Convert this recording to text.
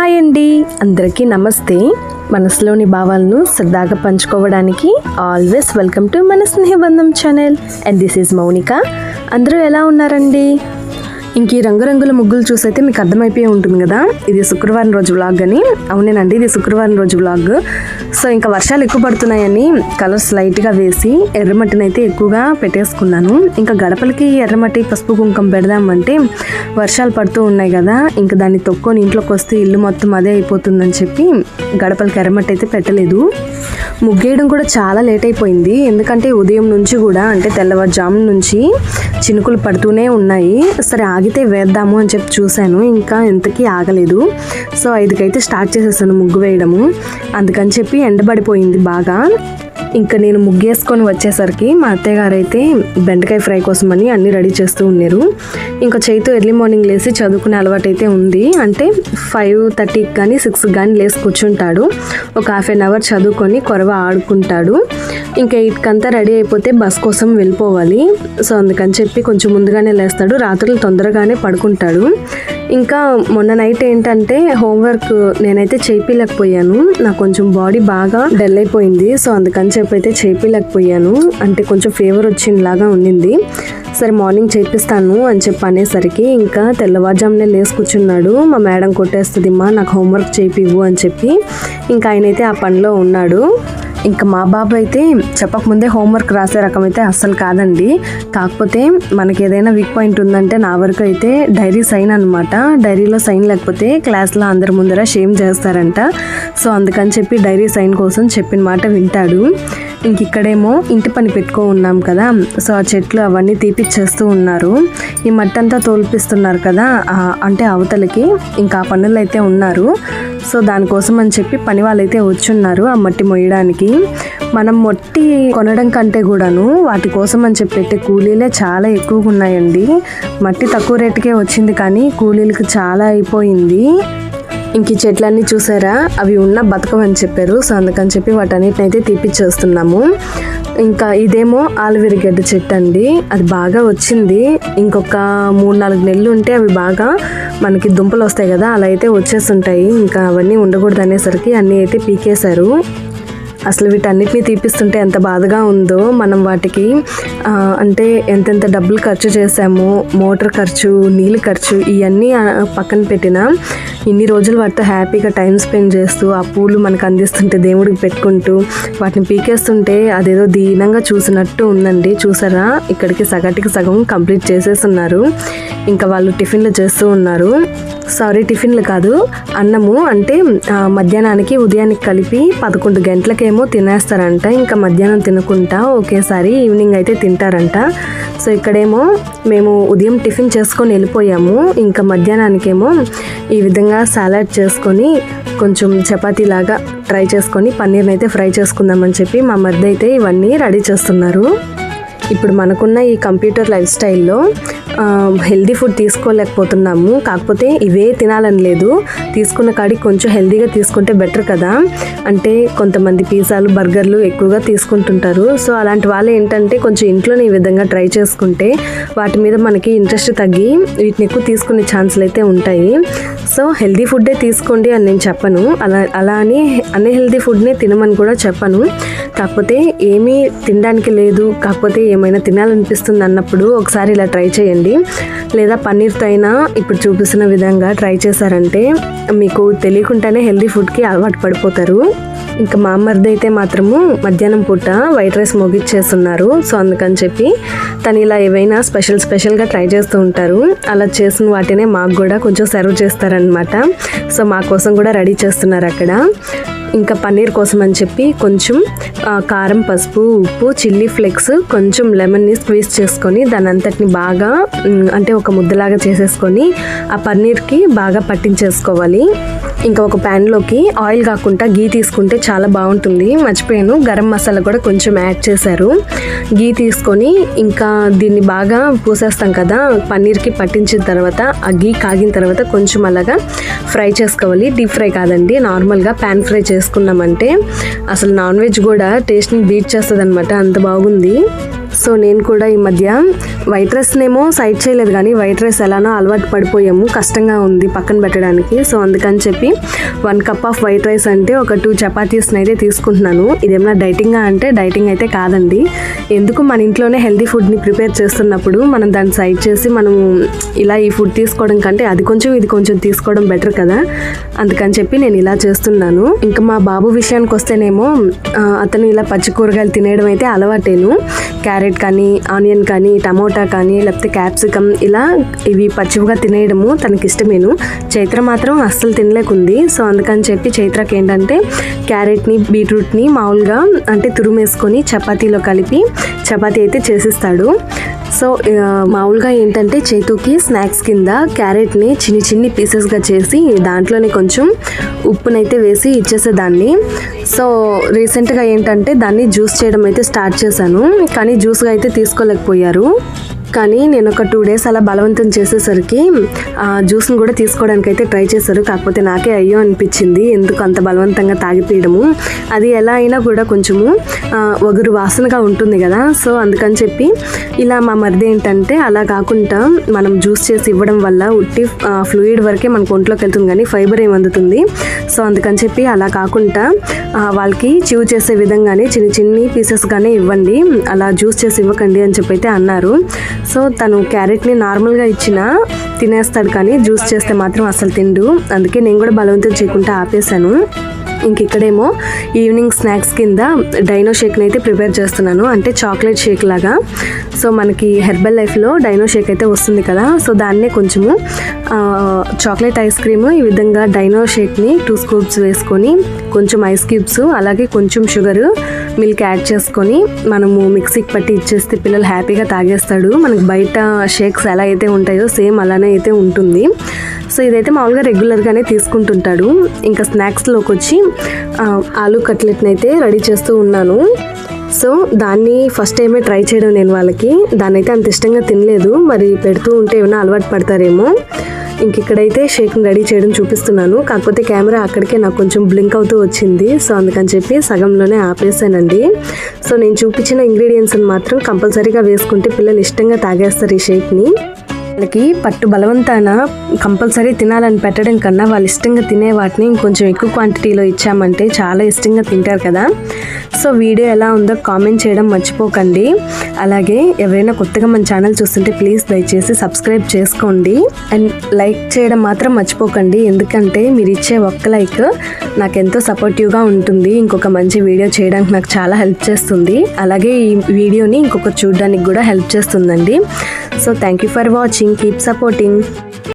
Hi అండి, అందరికీ నమస్తే. మనసులోని భావాలను సరదాగా పంచుకోవడానికి ఆల్వేస్ వెల్కమ్ టు మన Snehabandham channel. And this is Mounika. అందరూ ఎలా ఉన్నారండి? ఇంక ఈ రంగురంగుల ముగ్గులు చూసైతే మీకు అర్థమైపోయి ఉంటుంది కదా, ఇది శుక్రవారం రోజు వ్లాగ్ అని. అవునేనండి, ఇది శుక్రవారం రోజు వ్లాగ్. సో ఇంకా వర్షాలు ఎక్కువ పడుతున్నాయని కలర్స్ లైట్గా వేసి ఎర్రమట్టిని అయితే ఎక్కువగా పెట్టేసుకున్నాను. ఇంకా గడపలకి ఎర్రమట్టి పసుపు కుంకుమ పెడదామంటే వర్షాలు పడుతూ ఉన్నాయి కదా, ఇంకా దాన్ని తొక్కొని ఇంట్లోకి వస్తే ఇల్లు మొత్తం అదే అయిపోతుందని చెప్పి గడపలకి ఎర్రమట్టి అయితే పెట్టలేదు. ముగ్గేయడం కూడా చాలా లేట్ అయిపోయింది, ఎందుకంటే ఉదయం నుంచి కూడా అంటే తెల్లవారుజాము నుంచి చినుకులు పడుతూనే ఉన్నాయి. సరే ఆగితే వేద్దాము అని చెప్పి చూశాను, ఇంకా ఎంతకీ ఆగలేదు. సో 5కైతే స్టార్ట్ చేసేసాను ముగ్గు వేయడము. అందుకని చెప్పి ఎండబడిపోయింది బాగా. ఇంకా నేను ముగ్గేసుకొని వచ్చేసరికి మా అత్తయ్య గారు అయితే బెండకాయ ఫ్రై కోసమని అన్నీ రెడీ చేస్తూ ఉన్నారు. ఇంకా చేతితో ఎర్లీ మార్నింగ్ లేసి చదువుకునే అలవాటు అయితే ఉంది. అంటే 5:30 కానీ 6 కానీ లేసి కూర్చుంటాడు. ఒక ½ an hour చదువుకొని కొరవ ఆడుకుంటాడు. ఇంకా 8కంతా రెడీ అయిపోతే బస్ కోసం వెళ్ళిపోవాలి. సో అందుకని చెప్పి కొంచెం ముందుగానే లేస్తాడు. రాత్రులు తొందరగానే పడుకుంటాడు. ఇంకా మొన్న నైట్ ఏంటంటే హోంవర్క్ నేనైతే చేయించలేకపోయాను. నాకు కొంచెం బాడీ బాగా డల్ అయిపోయింది. సో అందుకని చెప్పి అయితే చేయించలేకపోయాను. అంటే కొంచెం ఫీవర్ వచ్చినలాగా ఉండింది. సరే మార్నింగ్ చేపిస్తాను అని చెప్పి అనేసరికి ఇంకా తెల్లవారుజామునే లేసి కూర్చున్నాడు. మా మేడం కొట్టేస్తుందిమ్మా, నాకు హోంవర్క్ చేయివ్వు అని చెప్పి ఇంకా ఆయనైతే ఆ పనిలో ఉన్నాడు. ఇంకా మా బాబు అయితే చెప్పకముందే హోంవర్క్ రాసే రకం అయితే అస్సలు కాదండి. కాకపోతే మనకి ఏదైనా వీక్ పాయింట్ ఉందంటే నా వరకు అయితే డైరీ సైన్ అనమాట. డైరీలో సైన్ లేకపోతే క్లాస్లో అందరి ముందర షేమ్ చేస్తారంట. సో అందుకని చెప్పి డైరీ సైన్ కోసం చెప్పిన మాట వింటాడు. ఇంక ఇక్కడేమో ఇంటి పని పెట్టుకో ఉన్నాం కదా, సో ఆ చెట్లు అవన్నీ తీపిచ్చేస్తూ ఉన్నారు. ఈ మట్టంతా తోల్పిస్తున్నారు కదా, అంటే అవతలకి ఇంకా ఆ పనులు అయితే ఉన్నారు. సో దానికోసం అని చెప్పి పని వాళ్ళైతే వచ్చున్నారు ఆ మట్టి మొయ్యడానికి. మనం మట్టి కొనడం కంటే కూడాను వాటి కోసం అని చెప్పి పెట్టే కూలీలే చాలా ఎక్కువగా ఉన్నాయండి. మట్టి తక్కువ రేటుకే వచ్చింది కానీ కూలీలకు చాలా అయిపోయింది. ఇంక ఈ చెట్లన్నీ చూసారా, అవి ఉన్న బతకమని చెప్పారు. సో అందుకని చెప్పి వాటన్నిటిని అయితే తీపిచ్చేస్తున్నాము. ఇంకా ఇదేమో ఆలువేరుగడ్డ చెట్టు అండి, అది బాగా వచ్చింది. ఇంకొక 3-4 నెలలు ఉంటే అవి బాగా మనకి దుంపలు వస్తాయి కదా, అలా అయితే వచ్చేస్తుంటాయి. ఇంకా అవన్నీ ఉండకూడదు అనేసరికి అన్నీ అయితే పీకేశారు. అసలు వీటన్నిటిని తీపిస్తుంటే ఎంత బాధగా ఉందో. మనం వాటికి అంటే ఎంతెంత డబ్బులు ఖర్చు చేసాము, మోటార్ ఖర్చు, నీళ్ళు ఖర్చు ఇవన్నీ పక్కన పెట్టినా ఇన్ని రోజులు వాటితో హ్యాపీగా టైం స్పెండ్ చేస్తూ ఆ పూలు మనకు అందిస్తుంటే దేవుడికి పెట్టుకుంటూ వాటిని పీకేస్తుంటే అదేదో దీనంగా చూసినట్టు ఉందండి. చూసారా, ఇక్కడికి సగటికి సగం కంప్లీట్ చేసేస్తున్నారు. ఇంకా వాళ్ళు టిఫిన్లు చేస్తూ ఉన్నారు. సారీ, టిఫిన్లు కాదు, అన్నము. అంటే మధ్యాహ్నానికి ఉదయానికి కలిపి 11 గంటలకేమో తినేస్తారంట. ఇంకా మధ్యాహ్నం తినకుండా ఒకేసారి ఈవినింగ్ అయితే తింటారంట. సో ఇక్కడేమో మేము ఉదయం టిఫిన్ చేసుకొని వెళ్ళిపోయాము. ఇంకా మధ్యాహ్నానికేమో ఈ విధంగా సాలడ్ చేసుకొని కొంచెం చపాతీలాగా ట్రై చేసుకొని పన్నీర్ని అయితే ఫ్రై చేసుకుందామని చెప్పి మా మధ్య అయితే ఇవన్నీ రెడీ చేస్తున్నారు. ఇప్పుడు మనకున్న ఈ కంప్యూటర్ లైఫ్ స్టైల్లో హెల్దీ ఫుడ్ తీసుకోలేకపోతున్నాము. కాకపోతే ఇవే తినాలని లేదు, తీసుకున్న కాడికి కొంచెం హెల్దీగా తీసుకుంటే బెటర్ కదా. అంటే కొంతమంది పిజ్జాలు, బర్గర్లు ఎక్కువగా తీసుకుంటుంటారు. సో అలాంటి వాళ్ళు ఏంటంటే కొంచెం ఇంట్లోనే ఈ విధంగా ట్రై చేసుకుంటే వాటి మీద మనకి ఇంట్రెస్ట్ తగ్గి వీటిని ఎక్కువ తీసుకునే ఛాన్సులు అయితే ఉంటాయి. సో హెల్దీ ఫుడ్డే తీసుకోండి అని నేను చెప్పను, అలా అని అన్హెల్దీ ఫుడ్నే తినమని కూడా చెప్పను. కాకపోతే ఏమీ తినడానికి లేదు, కాకపోతే ఏమైనా తినాలనిపిస్తుంది అన్నప్పుడు ఒకసారి ఇలా ట్రై చేయండి. లేదా పన్నీర్తో అయినా ఇప్పుడు చూపిస్తున్న విధంగా ట్రై చేశారంటే మీకు తెలియకుండానే హెల్దీ ఫుడ్కి అలవాటు పడిపోతారు. ఇంకా మా అమ్మర్ది అయితే మాత్రము మధ్యాహ్నం పూట వైట్ రైస్ మొగిచ్చేస్తున్నారు. సో అందుకని చెప్పి తను ఇలా ఏవైనా స్పెషల్గా ట్రై చేస్తూ ఉంటారు. అలా చేసిన వాటినే మాకు కూడా కొంచెం సర్వ్ చేస్తారనమాట. సో మా కోసం కూడా రెడీ చేస్తున్నారు అక్కడ. ఇంకా పన్నీర్ కోసం అని చెప్పి కొంచెం కారం, పసుపు, ఉప్పు, చిల్లీ ఫ్లేక్స్, కొంచెం లెమన్ని స్క్వీజ్ చేసుకొని దాని అంతటిని బాగా అంటే ఒక ముద్దలాగా చేసేసుకొని ఆ పన్నీర్కి బాగా పట్టించేసుకోవాలి. ఇంకా ఒక ప్యాన్లోకి ఆయిల్ కాకుండా గీ తీసుకుంటే చాలా బాగుంటుంది. మర్చిపోయాను, గరం మసాలా కూడా కొంచెం యాడ్ చేశారు. గీ తీసుకొని ఇంకా దీన్ని బాగా పూసేస్తాం కదా, పన్నీర్కి పట్టించిన తర్వాత ఆ గీ కాగిన తర్వాత కొంచెం అలాగా ఫ్రై చేసుకోవాలి. డీప్ ఫ్రై కాదండి, నార్మల్గా ప్యాన్ ఫ్రై చేసుకున్నామంటే అసలు నాన్ వెజ్ కూడా టేస్ట్ని బీట్ చేస్తుంది అనమాట, అంత బాగుంది. సో నేను కూడా ఈ మధ్య వైట్ రైస్నేమో సైడ్ చేయలేదు, కానీ వైట్ రైస్ ఎలానో అలవాటు పడిపోయాము, కష్టంగా ఉంది పక్కన పెట్టడానికి. సో అందుకని చెప్పి 1 కప్ ఆఫ్ వైట్ రైస్ అంటే ఒక 2 చపాతీస్ని అయితే తీసుకుంటున్నాను. ఇదేమన్నా డైటింగా అంటే డైటింగ్ అయితే కాదండి. ఎందుకు మన ఇంట్లోనే హెల్తీ ఫుడ్ని ప్రిపేర్ చేస్తున్నప్పుడు మనం దాన్ని సైడ్ చేసి మనం ఇలా ఈ ఫుడ్ తీసుకోవడం కంటే అది కొంచెం ఇది కొంచెం తీసుకోవడం బెటర్ కదా, అందుకని చెప్పి నేను ఇలా చేస్తున్నాను. ఇంకా మా బాబు విషయానికి వస్తేనేమో అతను ఇలా పచ్చి కూరగాయలు తినేయడం అయితే అలవాటేను. క్యారెట్ కానీ, ఆనియన్ కానీ, టమోటా కానీ, లేకపోతే క్యాప్సికమ్ ఇలా ఇవి పచ్చివిగా తినేయడము తనకి ఇష్టమేను. చైత్ర మాత్రం అస్సలు తినలేకుంది. సో అందుకని చెప్పి చైత్రకి ఏంటంటే క్యారెట్ని, బీట్రూట్ని మామూలుగా అంటే తురుమేసుకొని చపాతీలో కలిపి చపాతీ అయితే చేసిస్తాడు. సో మామూలుగా ఏంటంటే చైతుకి స్నాక్స్ కింద క్యారెట్ని చిన్ని పీసెస్గా చేసి దాంట్లోనే కొంచెం ఉప్పునైతే వేసి ఇచ్చేసేదాన్ని. సో రీసెంట్గా ఏంటంటే దాన్ని జ్యూస్ చేయడం అయితే స్టార్ట్ చేశాను, కానీ జ్యూస్గా అయితే తీసుకోలేకపోయారు. కానీ నేను ఒక 2 డేస్ అలా బలవంతం చేసేసరికి జ్యూస్ని కూడా తీసుకోవడానికి అయితే ట్రై చేశారు. కాకపోతే నాకే అయ్యో అనిపించింది, ఎందుకు అంత బలవంతంగా తాగిపీయడము, అది ఎలా అయినా కూడా కొంచెము ఒగురు వాసనగా ఉంటుంది కదా. సో అందుకని చెప్పి ఇలా మా మరిది ఏంటంటే అలా కాకుండా మనం జ్యూస్ చేసి ఇవ్వడం వల్ల ఉట్టి ఫ్లూయిడ్ వరకే మనకు ఒంట్లోకి వెళ్తుంది, కానీ ఫైబర్ ఏమి అందుతుంది. సో అందుకని చెప్పి అలా కాకుండా వాళ్ళకి చివ్ చేసే విధంగానే చిన్ని పీసెస్గానే ఇవ్వండి, అలా జ్యూస్ చేసి ఇవ్వకండి అని చెప్పి అయితే అన్నారు. సో తను క్యారెట్ని నార్మల్గా ఇచ్చినా తినేస్తాడు, కానీ జ్యూస్ చేస్తే మాత్రం అసలు తిండు. అందుకే నేను కూడా బలవంతం చేయకుండా ఆపేశాను. ఇంక ఇక్కడేమో ఈవినింగ్ స్నాక్స్ కింద డైనో షేక్ని అయితే ప్రిపేర్ చేస్తున్నాను, అంటే చాక్లెట్ షేక్ లాగా. సో మనకి హెర్బల్ లైఫ్లో డైనో షేక్ అయితే వస్తుంది కదా, సో దాన్నే కొంచెము చాక్లెట్ ఐస్ క్రీమ్ ఈ విధంగా డైనో షేక్ని 2 స్కూప్స్ వేసుకొని కొంచెం ఐస్ క్యూబ్స్ అలాగే కొంచెం షుగరు, మిల్క్ యాడ్ చేసుకొని మనము మిక్సీకి పట్టి ఇచ్చేస్తే పిల్లలు హ్యాపీగా తాగేస్తాడు. మనకి బయట షేక్స్ ఎలా అయితే ఉంటాయో సేమ్ అలానే అయితే ఉంటుంది. సో ఇదైతే మామూలుగా రెగ్యులర్గానే తీసుకుంటుంటాడు. ఇంకా స్నాక్స్లోకి వచ్చి ఆలూ కట్లెట్ని అయితే రెడీ చేస్తూ ఉన్నాను. సో దాన్ని ఫస్ట్ టైమే ట్రై చేయడం నేను వాళ్ళకి, దాన్ని అయితే అంత ఇష్టంగా తినలేదు, మరి పెడుతూ ఉంటే ఏమైనా అలవాటు పడతారేమో. ఇంక ఇక్కడైతే షేక్ని రెడీ చేయడం చూపిస్తున్నాను, కాకపోతే కెమెరా అక్కడికే నాకు కొంచెం బ్లింక్ అవుతూ వచ్చింది. సో అందుకని చెప్పి సగంలోనే ఆపేసానండి. సో నేను చూపించిన ఇంగ్రీడియంట్స్ని మాత్రం కంపల్సరీగా వేసుకుంటే పిల్లలు ఇష్టంగా తాగేస్తారు ఈ షేక్ని. వాళ్ళకి పట్టు బలవంతాన కంపల్సరీ తినాలని పెట్టడం కన్నా వాళ్ళు ఇష్టంగా తినే వాటిని ఇంకొంచెం ఎక్కువ క్వాంటిటీలో ఇచ్చామంటే చాలా ఇష్టంగా తింటారు కదా. సో వీడియో ఎలా ఉందో కామెంట్ చేయడం మర్చిపోకండి. అలాగే ఎవరైనా కొత్తగా మన ఛానల్ చూస్తుంటే ప్లీజ్ దయచేసి సబ్స్క్రైబ్ చేసుకోండి అండ్ లైక్ చేయడం మాత్రం మర్చిపోకండి, ఎందుకంటే మీరు ఇచ్చే ఒక్క లైక్ నాకు ఎంతో సపోర్టివ్గా ఉంటుంది, ఇంకొక మంచి వీడియో చేయడానికి నాకు చాలా హెల్ప్ చేస్తుంది. అలాగే ఈ వీడియోని ఇంకొక చూడడానికి కూడా హెల్ప్ చేస్తుందండి. So thank you for watching, keep supporting.